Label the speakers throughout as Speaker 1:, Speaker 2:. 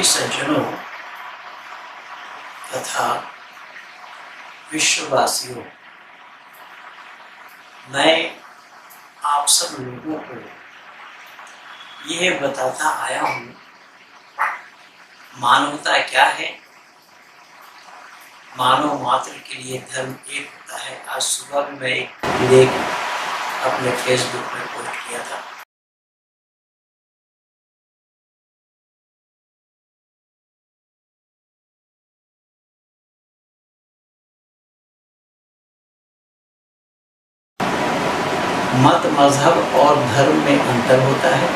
Speaker 1: सज्जनों तथा विश्ववासियों, मैं आप सब लोगों को यह बताता आया हूँ मानवता क्या है। मानव मात्र के लिए धर्म एक होता है। आज सुबह भी मैं एक लेख अपने फेसबुक में पोस्ट किया था। मत मजहब और धर्म में अंतर होता है।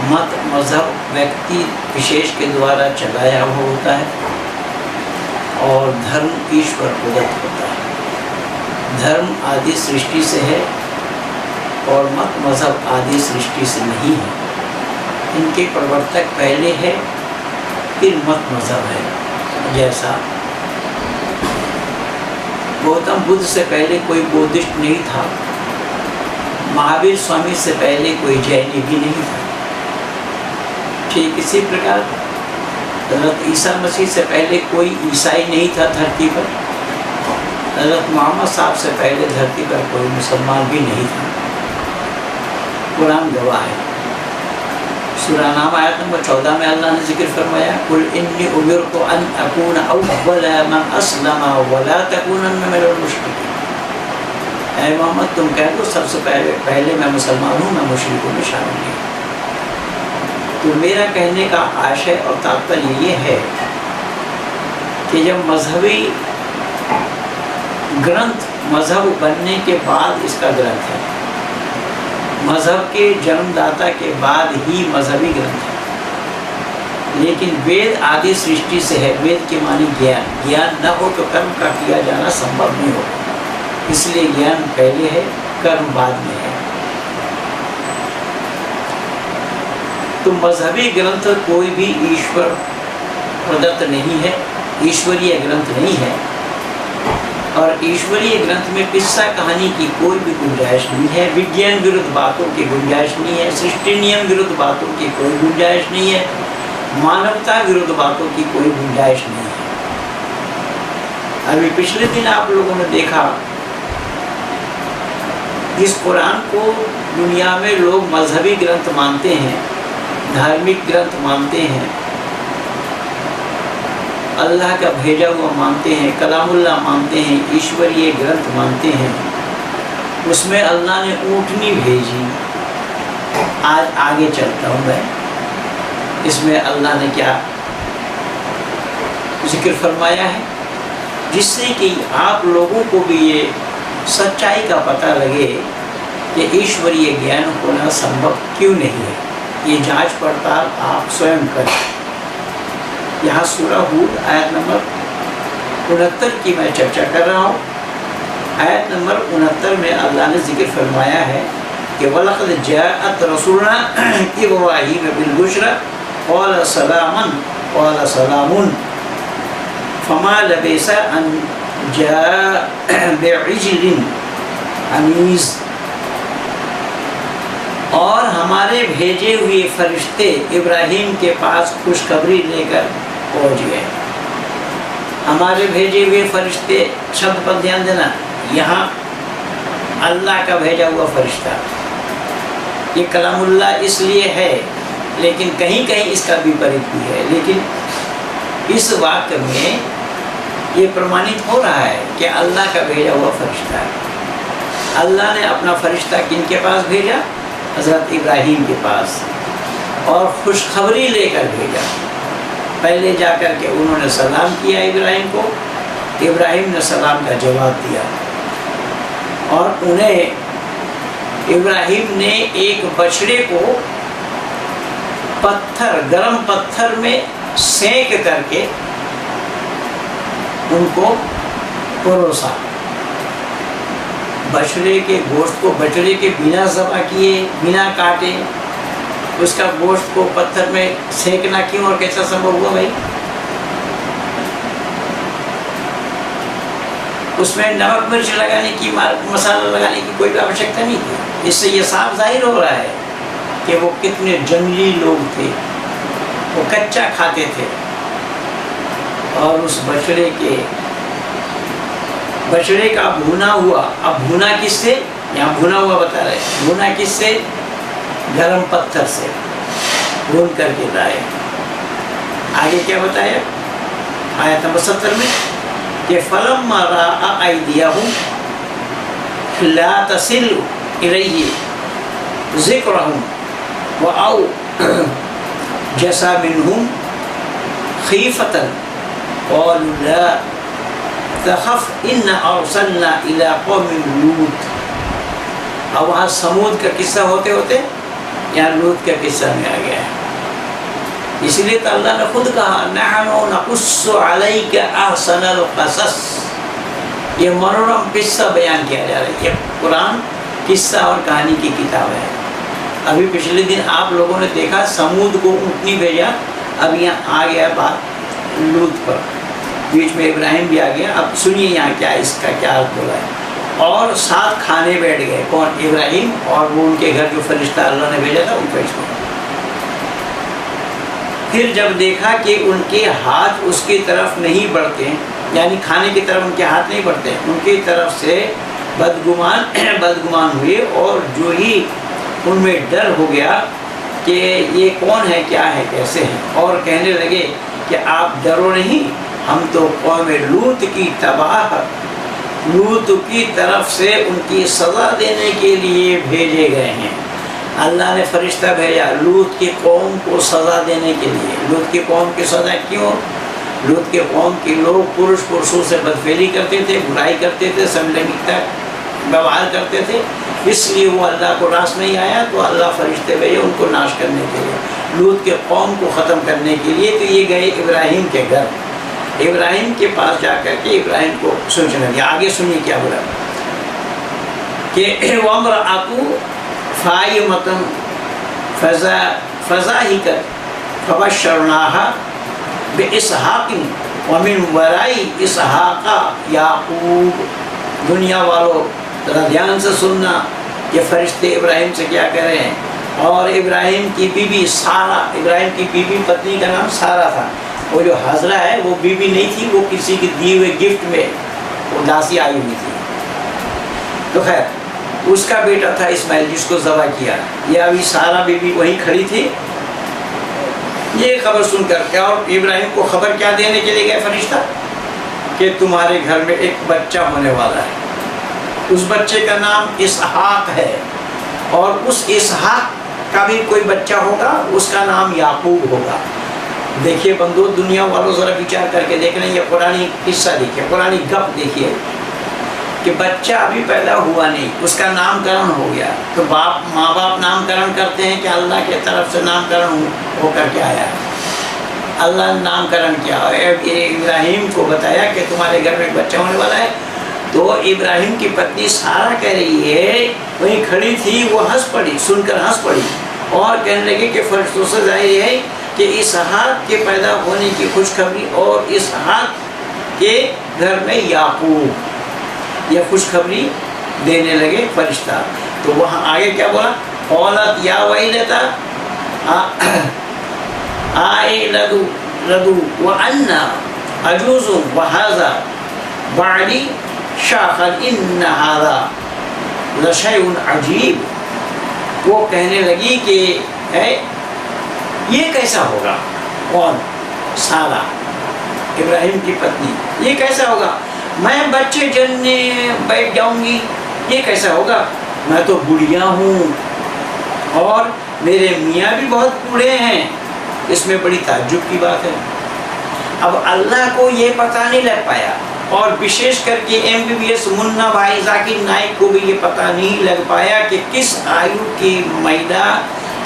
Speaker 1: मत मजहब व्यक्ति विशेष के द्वारा चलाया हुआ होता है और धर्म ईश्वर प्रदत्त होता है। धर्म आदि सृष्टि से है और मत मजहब आदि सृष्टि से नहीं है। इनके प्रवर्तक पहले है, फिर मत मजहब है। जैसा गौतम बुद्ध से पहले कोई बौद्धिस्ट नहीं था, महावीर स्वामी से पहले कोई जैनी भी नहीं था। ठीक इसी प्रकार हज़रत ईसा मसीह से पहले कोई ईसाई नहीं था धरती पर। हज़रत मोहम्मद साहब से पहले धरती पर कोई मुसलमान भी नहीं था। कुरान गवाह है। सूरा नाम आयत नंबर 14 में अल्लाह ने जिक्र फरमाया, कुल इन्नी उमिरतु अन अकून अव्वल मन अस्लम वला तकूनन्न मिनल मुशरिकीन। ऐ मोहम्मद, तुम कह दो सबसे पहले मैं मुसलमान हूँ, मैं मुशरिकों में शामिल नहीं। तो मेरा कहने का आशय और तात्पर्य ये है कि जब मजहबी ग्रंथ मजहब बनने के बाद इसका ग्रंथ है, मजहब के जन्मदाता के बाद ही मजहबी ग्रंथ है। लेकिन वेद आदि सृष्टि से है। वेद के माने ज्ञान। ज्ञान न हो तो कर्म का किया जाना संभव नहीं होगा। इसलिए ज्ञान पहले है, कर्म बाद में है। तो मजहबी ग्रंथ कोई भी ईश्वर प्रदत्त नहीं है, ईश्वरीय ग्रंथ नहीं है। और ईश्वरीय ग्रंथ में किस्सा कहानी की कोई भी गुंजाइश नहीं है। विज्ञान विरुद्ध बातों की गुंजाइश नहीं है। सृष्टि नियम विरुद्ध बातों की कोई गुंजाइश नहीं है। मानवता विरुद्ध बातों की कोई गुंजाइश नहीं है। अभी पिछले दिन आप लोगों ने देखा, इस कुरान को दुनिया में लोग मजहबी ग्रंथ मानते हैं, धार्मिक ग्रंथ मानते हैं, अल्लाह का भेजा हुआ मानते हैं, कलामुल्लाह मानते हैं, ईश्वरीय ग्रंथ मानते हैं। उसमें अल्लाह ने ऊँटनी भेजी। आज आगे चलता हूँ मैं। इसमें अल्लाह ने क्या जिक्र फरमाया है, जिससे कि आप लोगों को भी ये सच्चाई का पता लगे कि ईश्वरीय ज्ञान होना संभव क्यों नहीं है। ये जांच पड़ताल आप स्वयं करें। यहाँ सूरा हूद आयत नंबर 69 की मैं चर्चा कर रहा हूँ। आयत नंबर 69 में अल्लाह ने जिक्र फरमाया है कि वलक़द जाअत रसूलुना इब्राहीम बिल-बुश्रा क़ाल सलामन क़ाल सलामुन फमा लबिसा अन जाअ बिइज्लिन अनीज़। और हमारे भेजे हुए फरिश्ते इब्राहीम के पास खुशखबरी लेकर पहुँच गए। हमारे भेजे हुए फरिश्ते शब्द पर ध्यान देना। यहाँ अल्लाह का भेजा हुआ फरिश्ता, ये कलामुल्लाह इसलिए है, लेकिन कहीं कहीं इसका विपरीत भी है। लेकिन इस वाक्य में ये प्रमाणित हो रहा है कि अल्लाह का भेजा हुआ फरिश्ता है। अल्लाह ने अपना फरिश्ता किन के पास भेजा? हज़रत इब्राहीम के पास, और खुशखबरी लेकर भेजा। पहले जाकर के उन्होंने सलाम किया इब्राहीम को, इब्राहीम ने सलाम का जवाब दिया, और उन्हें इब्राहीम ने एक बछड़े को पत्थर, गरम पत्थर में सेंक करके उनको परोसा। बछड़े के गोश्त को बछड़े के बिना ज़बह किए, बिना काटे, उसका गोश्त को पत्थर में सेंकना क्यों और कैसा संभव हुआ भाई? उसमें नमक मिर्च लगाने की, मसाला लगाने की कोई आवश्यकता नहीं थी। इससे ये साफ जाहिर हो रहा है कि वो कितने जंगली लोग थे। وہ کچا کھاتے تھے، اور اس بچڑے کا بھونا ہوا، اب بھونا کس سے، یہاں بھونا ہوا بتا رہے، بھونا کس سے، گرم پتھر سے بھون کر کے لائے۔ آگے کیا بتایا آیت نمبر 70 میں کہ فَلَمَّا رَأَىٰ أَيْدِيَهُمْ لَا تَصِلُّ إِلَيْهِ ذِكْرَهُمْ وَأَوْجَسَ مِنْهُمْ خِيفَةً قَالُوا لَا تَخَفْ إِنَّا أَرْسَلْنَا إِلَىٰ قَوْمٍ لُوطٍ۔ اب وہاں سمود کا قصہ ہوتے ہوتے یہاں لوط کا قصہ میں آ گیا ہے، اس لیے تو اللہ نے خود کہا نحن نقص علیک احسن القصص، یہ منورم قصہ بیان کیا جا رہا ہے۔ یہ قرآن قصہ اور کہانی کی کتاب ہے۔ ابھی پچھلے دن آپ لوگوں نے دیکھا سمود کو اونٹنی بھیجا، اب یہاں آ گیا بات لوط پر، بیچ میں ابراہیم بھی آ گیا۔ اب سنیے یہاں کیا اس کا کیا بولا ہے، اور ساتھ کھانے بیٹھ گئے، کون، ابراہیم اور وہ ان کے گھر جو فرشتہ اللہ نے بھیجا تھا ان فرشتوں۔ پھر جب دیکھا کہ ان کے ہاتھ اس کی طرف نہیں بڑھتے، یعنی کھانے کی طرف ان کے ہاتھ نہیں بڑھتے، ان کی طرف سے بدگمان ہوئے، اور جو ہی ان میں ڈر ہو گیا کہ یہ کون ہے، کیا ہے، کیسے ہیں، اور کہنے لگے کہ آپ ڈرو نہیں، ہم تو قوم لوط کی لوط کی طرف سے ان کی سزا دینے کے لیے بھیجے گئے ہیں۔ اللہ نے فرشتہ بھیجا لوط کی قوم کو سزا دینے کے لیے۔ لوط کی قوم کی سزا کیوں؟ لوط کے قوم کے لوگ پرشوں سے بدفعلی کرتے تھے، برائی کرتے تھے، سب لنگتا ویوہار کرتے تھے، اس لیے وہ اللہ کو راس نہیں آیا، تو اللہ فرشتے بھیجے ان کو ناش کرنے کے لیے، لوط کے قوم کو ختم کرنے کے لیے۔ تو یہ گئے ابراہیم کے گھر، ابراہیم کے پاس جا کر کے ابراہیم کو سوچنے لگے۔ آگے سنیے کیا بولا کہ وَامْرَأَتُ فَائِمَةٌ فَضَاحِكَتْ فَبَشَّرْنَاهَا بِإِسْحَاقٍ وَمِنْ وَرَاءِ إِسْحَاقَ یعقوب۔ دنیا والوں ذرا دھیان سے سننا کہ فرشتے ابراہیم سے کیا کہہ رہے ہیں۔ اور ابراہیم کی بیوی سارہ، ابراہیم کی بیوی پتنی کا نام سارہ تھا، وہ جو حاضرہ ہے وہ بیوی نہیں تھی، وہ کسی کی دیے ہوئے گفٹ میں وہ داسی آئی ہوئی تھی۔ تو خیر اس کا بیٹا تھا اسماعیل جس کو ذبح کیا۔ یہ ابھی سارہ بیوی وہیں کھڑی تھی، یہ خبر سن کر کے، اور ابراہیم کو خبر کیا دینے کے لیے گئے فرشتہ کہ تمہارے گھر میں ایک بچہ ہونے والا ہے، اس بچے کا نام اسحاق ہے، اور اس اسحاق کا بھی کوئی بچہ ہوگا، اس کا نام یعقوب ہوگا۔ دیکھیے بندو، دنیا والوں ذرا وچار کر کے دیکھ لیں، یہ قرآنی قصہ دیکھیے، قرآنی گپ دیکھیے کہ بچہ ابھی پیدا ہوا نہیں، اس کا نام کرن ہو گیا۔ تو ماں باپ نام کرن کرتے ہیں کہ اللہ کی طرف سے نام کرن ہو کر کے آیا ہے، اللہ نے نام کرن کیا، ابراہیم کو بتایا کہ تمہارے گھر میں ایک بچہ ہونے والا ہے۔ تو ابراہیم کی پتنی سارہ کہہ رہی ہے، وہیں کھڑی تھی، وہ ہنس پڑی، سن کر ہنس پڑی، اور کہنے لگی کہ فرشتوں سے ظاہر ہے کہ اسحاق کے پیدا ہونے کی خوشخبری، اور اسحاق کے گھر میں یعقوب، یہ خوشخبری دینے لگے فرشتہ۔ تو وہاں آگے کیا بولا، قالت یا ویلتا آئلدو وأنا عجوز وهذا بعدی شاخا ان هذا لشیء عجیب۔ وہ کہنے لگی کہ یہ کیسا ہوگا، کون، سارہ ابراہیم کی پتنی، یہ کیسا ہوگا، میں بچے جننے بیٹھ جاؤں گی، یہ کیسا ہوگا، میں تو بڑھیا ہوں اور میرے میاں بھی بہت بوڑھے ہیں، اس میں بڑی تعجب کی بات ہے۔ اب اللہ کو یہ پتہ نہیں لگ پایا، اور وشیش کر کے MBBS منا بھائی ذاکر نائک کو بھی یہ پتہ نہیں لگ پایا کہ کس آیو کی مہیلا،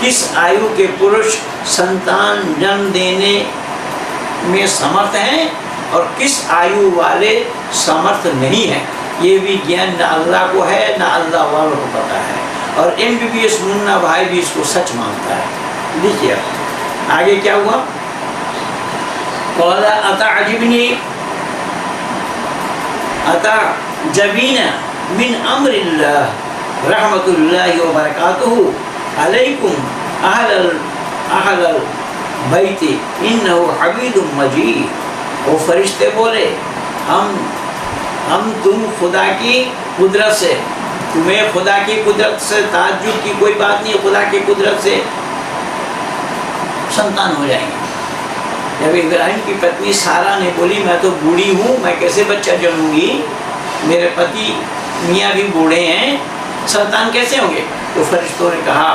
Speaker 1: کس آیو کے پرش سنتان جنم دینے میں سمرتھ ہیں اور کس آیو والے سمرتھ نہیں ہیں۔ یہ بھی گیان نہ اللہ کو ہے نہ اللہ والوں کو پتہ ہے، اور MBBS منا بھائی بھی اس کو سچ مانتا ہے۔ دیکھیے آگے کیا ہوا، قال اتعجبنی اتعجبین من امر اللہ رحمت اللہ وبرکاتہ علیکم اہل بیتی انہو حمید مجید. وہ فرشتے بولے ہم تم خدا کی قدرت سے، تمہیں خدا کی قدرت سے تعجب کی کوئی بات نہیں، خدا کی قدرت سے سنتان ہو جائیں گے. جب ابراہیم کی پتنی سارا نے بولی میں تو بوڑھی ہوں، میں کیسے بچہ جنوں گی، میرے پتی میاں بھی بوڑھے ہیں، سنتان کیسے ہوں گے؟ تو فرشتوں نے کہا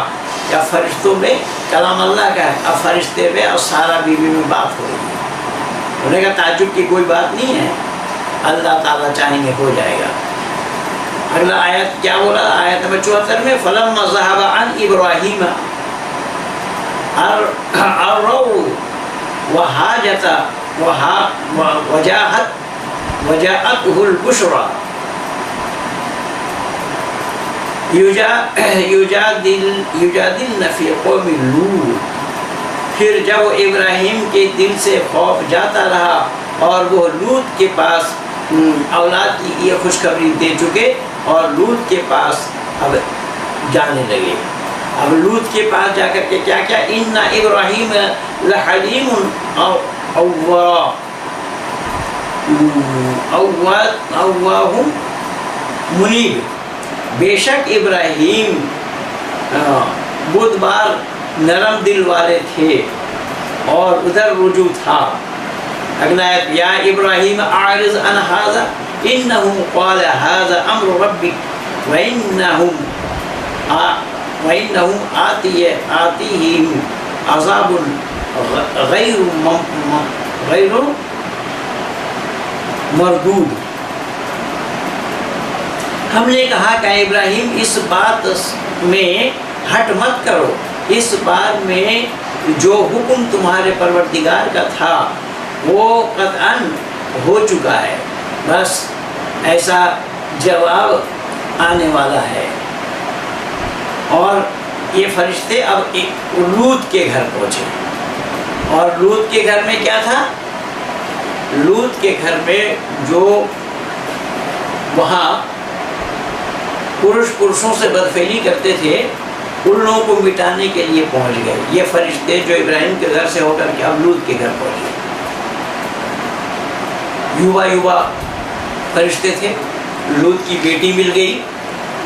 Speaker 1: یا فرشتوں میں کلام اللہ کا ہے، اب فرشتے میں اور سارا بیوی میں بات ہو رہی ہے. انہوں نے کہا تعجب کی کوئی بات نہیں ہے، اللہ تعالیٰ چاہیں گے ہو جائے گا. اگلا آیت کیا بولا؟ آیت نمبر 74 میں فَلَمَّا ذَهَبَ عَنْ إِبْرَاهِيمَ الرَّوْعُ وَحَاجَةَ وَجَاءَتْهُ الْبُشْرَى یجادلن فی قوم لوط. پھر جب ابراہیم کے دل سے خوف جاتا رہا اور وہ لوط کے پاس اولاد کی یہ خوشخبری دے چکے اور لوط کے پاس اب جانے لگے. اب لوط کے پاس جا کر کے کیا کیا؟ ان ابراہیم لحلیم اوواہ منیب. بے شک ابراہیم بدبار نرم دل والے تھے اور ادھر رجوع تھا. اگلا ہے یا ابراہیم اعرض عن ھذا انہ قال ھذا امر ربی وانہم آتیہم عذاب غیر مردود. ہم نے کہا کہ ابراہیم اس بات میں ہٹ مت کرو، اس بات میں جو حکم تمہارے پروردگار کا تھا وہ قطعاً ہو چکا ہے، بس ایسا جواب آنے والا ہے. اور یہ فرشتے اب لوط کے گھر پہنچے، اور لوط کے گھر میں کیا تھا؟ لوط کے گھر میں جو وہاں پرشوں سے بدفعلی کرتے تھے ان لوگوں کو مٹانے کے لیے پہنچ گئے. یہ فرشتے جو ابراہیم کے گھر سے ہو کر کے اب لوط کے گھر پہنچ گئے. یوبا فرشتے تھے. لوط کی بیٹی مل گئی،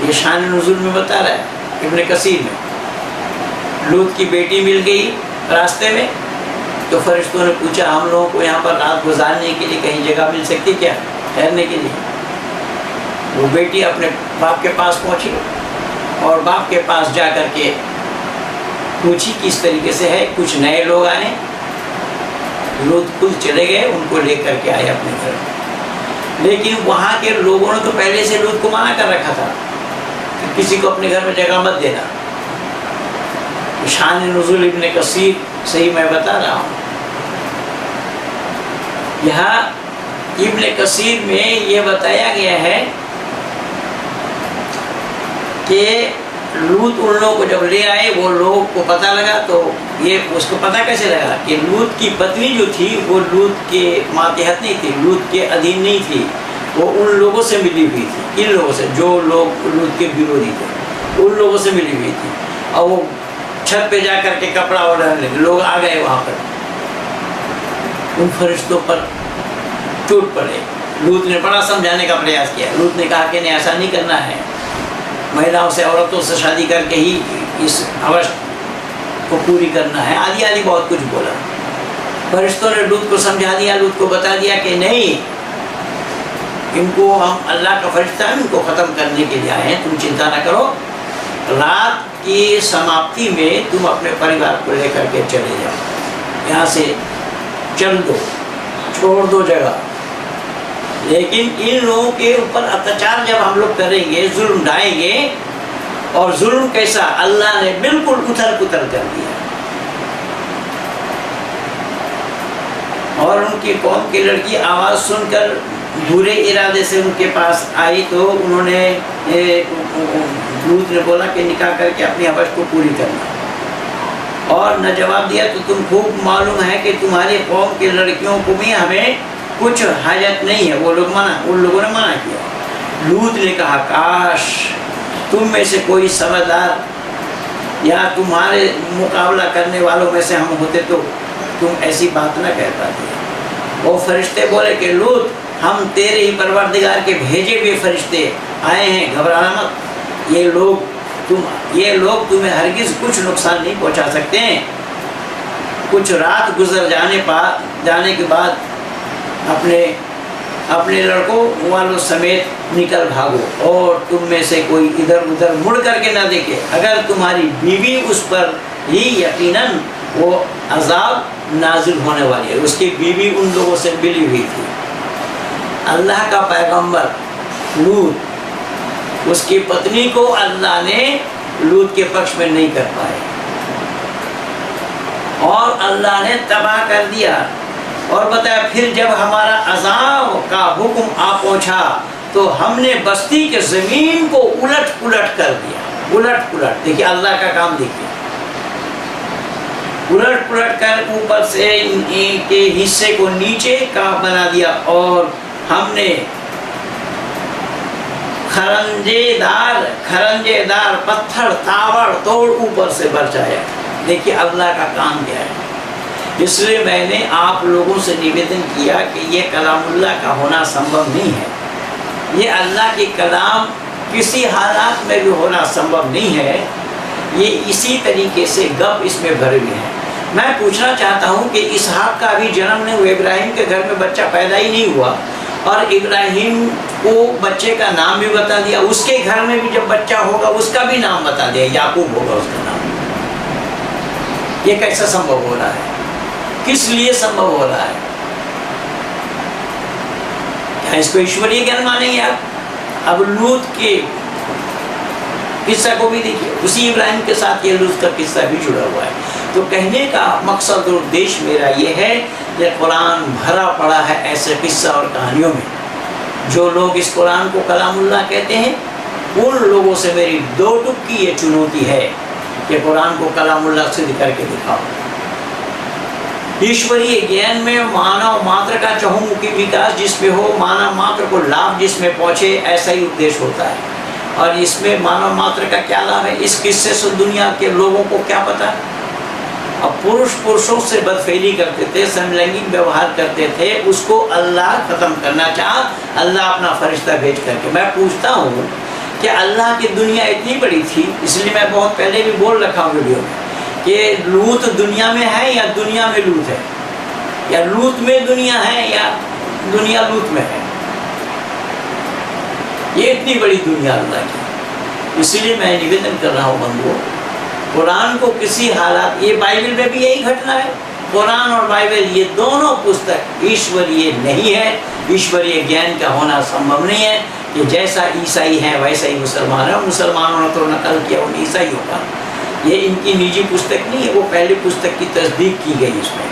Speaker 1: یہ شان نزول میں بتا رہا ہے ابن کثیر میں. لوط کی بیٹی مل گئی راستے میں، تو فرشتوں نے پوچھا ہم لوگوں کو یہاں پر رات گزارنے کے لیے کہیں جگہ مل سکتی کیا ٹھہرنے کے لیے؟ وہ بیٹی اپنے باپ کے پاس پہنچی اور باپ کے پاس جا کر کے پوچھی کس طریقے سے ہے. کچھ نئے لوگ آئے، لوط خود چلے گئے، ان کو لے کر کے آئے اپنے گھر. لیکن وہاں کے لوگوں نے تو پہلے سے لوط کو منع کر رکھا تھا کہ کسی کو اپنے گھر میں جگہ مت دینا. شان نزول ابن کثیر صحیح میں بتا رہا ہوں. یہاں ابن کثیر میں یہ بتایا گیا ہے کہ لوط ان لوگوں کو جب لے آئے، وہ لوگ کو پتہ لگا، تو یہ اس کو پتہ کیسے لگا کہ لوط کی پتنی جو تھی وہ لوط کے ماتحت نہیں تھی، لوط کے ادھین نہیں تھی، وہ ان لوگوں سے ملی ہوئی تھی، ان لوگوں سے جو لوگ لوط کے بیروی تھے ان لوگوں سے ملی ہوئی تھی. اور وہ چھت پہ جا کر کے کپڑا اڑانے لگے. لوگ آ گئے وہاں پر، ان فرشتوں پر ٹوٹ پڑے. لوط نے بڑا سمجھانے کا پریاس کیا. لوط نے کہا کہ نہیں، ایسا نہیں کرنا ہے، مہیلاؤں سے عورتوں سے شادی کر کے ہی اس حوث کو پوری کرنا ہے. آدھی آدھی بہت کچھ بولا. فرشتوں نے لوط کو سمجھا دیا، لوط کو بتا دیا کہ نہیں، ان کو ہم اللہ کا فرشتہ ہے، ان کو ختم کرنے کے لیے آئے ہیں، تم چنتا نہ کرو. رات کی سماپتی میں تم اپنے پریوار کو لے کر کے چلے جاؤ، یہاں سے چل دو، چھوڑ دو جگہ. لیکن ان لوگوں کے اوپر اتچار جب ہم لوگ کریں گے، ظلم ڈھائیں گے، اور ظلم کیسا اللہ نے بالکل اتھل پتھل کر دیا. اور ان کی قوم کی لڑکی آواز سن کر برے ارادے سے ان کے پاس آئی، تو انہوں نے لوط نے بولا کہ نکاح کر کے اپنی حوث کو پوری کرنا. اور نہ جواب دیا تو تم خوب معلوم ہے کہ تمہاری قوم کی لڑکیوں کو بھی ہمیں کچھ حاجت نہیں ہے. وہ لوگ ان لوگوں نے منع کیا. لوط نے کہا کاش تم میں سے کوئی سمجھدار یا تمہارے مقابلہ کرنے والوں میں سے ہم ہوتے تو तुम ऐसी बात ना कह पाते। वो फरिश्ते बोले कि लूत, हम तेरे ही परवरदिगार के भेजे हुए फरिश्ते आए हैं, घबराना मत। ये लोग तुम्हें हरगिज़ कुछ नुकसान नहीं पहुंचा सकते हैं। कुछ रात गुजर जाने के बाद अपने लड़कों वालों समेत निकल भागो और तुम में से कोई इधर उधर मुड़ करके ना देखे। अगर तुम्हारी बीवी उस पर ही यकीनन वो अजाब नाजिल होने वाली है। उसकी बीवी उन लोगों से मिली हुई थी। अल्लाह का पैगंबर लूत, उसकी पत्नी को अल्लाह ने लूत के पक्ष में नहीं कर पाए और अल्लाह ने तबाह कर दिया। और बताया फिर जब हमारा अज़ाब का हुक्म आ पहुंचा तो हमने बस्ती के ज़मीन को उलट पुलट कर दिया। उलट पुलट, देखिए अल्लाह का काम, देखिए उलट पुलट कर ऊपर से के हिस्से को नीचे का बना दिया और हमने खरंजेदार पत्थर ताबड़ तोड़ ऊपर से बरसाया। देखिए अल्लाह का काम क्या है। इसलिए मैंने आप लोगों से निवेदन किया कि ये कलामुल्लाह का होना संभव नहीं है। ये अल्लाह की कलाम किसी हालात में भी होना संभव नहीं है। ये इसी तरीके से गप इसमें भरे हुए हैं। मैं पूछना चाहता हूँ कि इसहाक का भी जन्म नहीं हुआ, इब्राहिम के घर में बच्चा पैदा ही नहीं हुआ और इब्राहिम को बच्चे का नाम भी बता दिया। उसके घर में भी जब बच्चा होगा उसका भी नाम बता दिया, याकूब होगा उसका नाम। ये कैसा संभव हो रहा है? किस लिए संभव हो रहा है? क्या इसको ईश्वरीय ज्ञान मानेंगे आप? अब लूत के किस्सा को भी देखिए, उसी इब्राहिम के साथ ये लूत का किस्सा भी जुड़ा हुआ है। तो कहने का मकसद और उद्देश्य मेरा ये है कि कुरान भरा पड़ा है ऐसे किस्सा और कहानियों में। जो लोग इस कुरान को कलामुल्लाह कहते हैं उन लोगों से मेरी दो टुक की ये चुनौती है कि कुरान को कलामुल्लाह सिद्ध करके दिखाओ। ईश्वरीय ज्ञान में मानव मात्र का चहुमुखी विकास जिसमें हो, मानव मात्र को लाभ जिसमें पहुँचे, ऐसा ही उद्देश्य होता है। और इसमें मानव मात्र का क्या लाभ है, इस किस्से से दुनिया के लोगों को क्या पता। अब पुरुषों से बदफेली करते थे, समलैंगिक व्यवहार करते थे, उसको अल्लाह खत्म करना चाहा, अल्लाह अपना फरिश्ता भेज करके। मैं पूछता हूँ कि अल्लाह की दुनिया इतनी बड़ी थी, इसलिए मैं बहुत पहले भी बोल रखा हूँ वीडियो में कि लूत दुनिया में है या दुनिया में लूत है, या लूत में दुनिया है या दुनिया लूत में है। ये इतनी बड़ी दुनिया अल्लाह की। इसलिए मैं निवेदन कर रहा हूँ बंधुओं, कुरान को किसी हालात, ये बाइबल में भी यही घटना है। कुरान और बाइबल ये दोनों पुस्तक ईश्वरीय नहीं है। ईश्वरीय ज्ञान का होना संभव नहीं है कि जैसा ईसाई है वैसा ही मुसलमान है। मुसलमानों ने तो नकल किया उन ईसाइयों का। ये इनकी निजी पुस्तक नहीं है, वो पहले पुस्तक की तस्दीक की गई इसमें।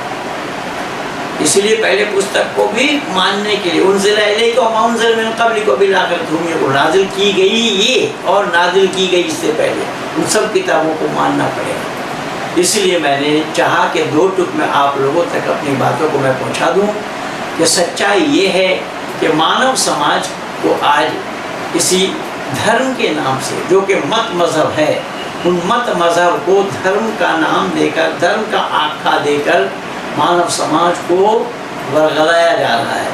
Speaker 1: इसलिए पहले पुस्तक को भी मानने के लिए उनज़िला इलैका व मा उनज़िला मिन क़ब्लिका को नाजिल की गई ये और नाजिल की गई इससे पहले, उन सब किताबों को मानना पड़ेगा। इसलिए मैंने चाहा कि दो टुक में आप लोगों तक अपनी बातों को मैं पहुंचा दूं कि सच्चाई ये है कि मानव समाज को आज किसी धर्म के नाम से, जो कि मत मज़हब है, उन मत मज़हब को धर्म का नाम देकर, धर्म का आख्या देकर मानव समाज को वर्गलाया जा रहा है,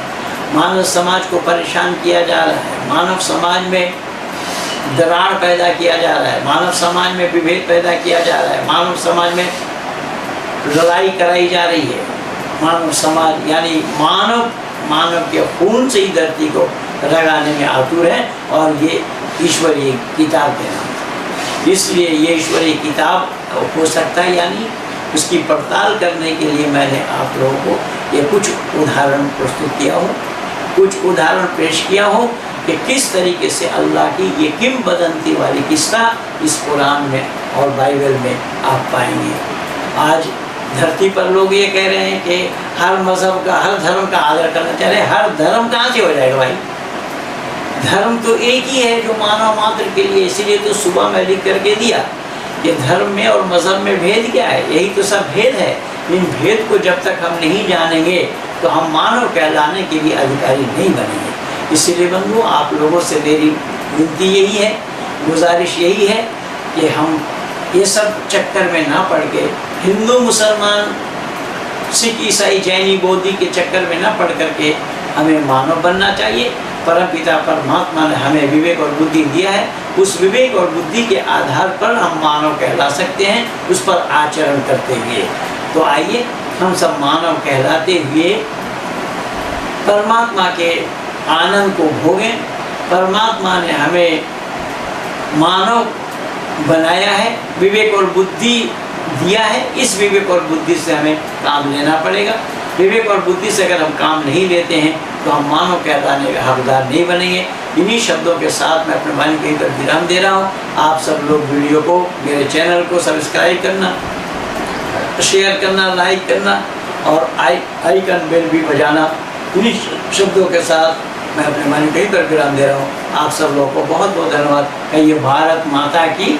Speaker 1: मानव समाज को परेशान किया जा रहा है, मानव समाज में दरार पैदा किया जा रहा है, मानव समाज में विभेद पैदा किया जा रहा है, मानव समाज में लड़ाई कराई जा रही है। मानव समाज यानी मानव के खून से ही धरती को रगाने में आतुर है और ये ईश्वरीय किताब के नाम। इसलिए ये ईश्वरीय किताब हो सकता है, यानी उसकी पड़ताल करने के लिए मैंने आप लोगों को ये कुछ उदाहरण प्रस्तुत किया हो, कुछ उदाहरण पेश किया हो कि किस तरीके से अल्लाह की ये किंवदंती वाली किस्सा इस कुरान में और बाइबल में आप पाएंगे। आज धरती पर लोग ये कह रहे हैं कि हर मज़हब का, हर धर्म का आदर करना चाह रहे हैं। हर धर्म कहाँ से हो जाएगा भाई? धर्म तो एक ही है जो मानव मात्र के लिए। इसीलिए तो सुबह में लिख करके दिया कि धर्म में और मज़हब में भेद क्या है, यही तो सब भेद है। इन भेद को जब तक हम नहीं जानेंगे तो हम मानव कहलाने के लिए अधिकारी नहीं बनेंगे। इसीलिए बंधु, आप लोगों से मेरी विनती यही है, गुजारिश यही है कि हम ये सब चक्कर में ना पड़ के हिंदू मुसलमान सिख ईसाई जैनी बौद्धि के चक्कर में न पड़ करके हमें मानव बनना चाहिए। परमपिता परमात्मा ने हमें विवेक और बुद्धि दिया है, उस विवेक और बुद्धि के आधार पर हम मानव कहला सकते हैं, उस पर आचरण करते हुए। तो आइए हम सब मानव कहलाते हुए परमात्मा के आनंद को भोगें। परमात्मा ने हमें मानव बनाया है, विवेक और बुद्धि दिया है, इस विवेक और बुद्धि से हमें काम लेना पड़ेगा। विवेक और बुद्धि से अगर हम काम नहीं लेते हैं तो हम मानव कहलाने के हकदार नहीं बनेंगे। इन्हीं शब्दों के साथ मैं अपने वाणी कहीं पर विराम दे रहा हूँ। आप सब लोग वीडियो को, मेरे चैनल को सब्सक्राइब करना, शेयर करना, लाइक करना और आइकन बेल भी बजाना। इन्हीं शब्दों के साथ मैं अपने वाणी कहीं पर विराम दे रहा हूँ। आप सब लोगों को बहुत बहुत धन्यवाद। कहिए भारत माता की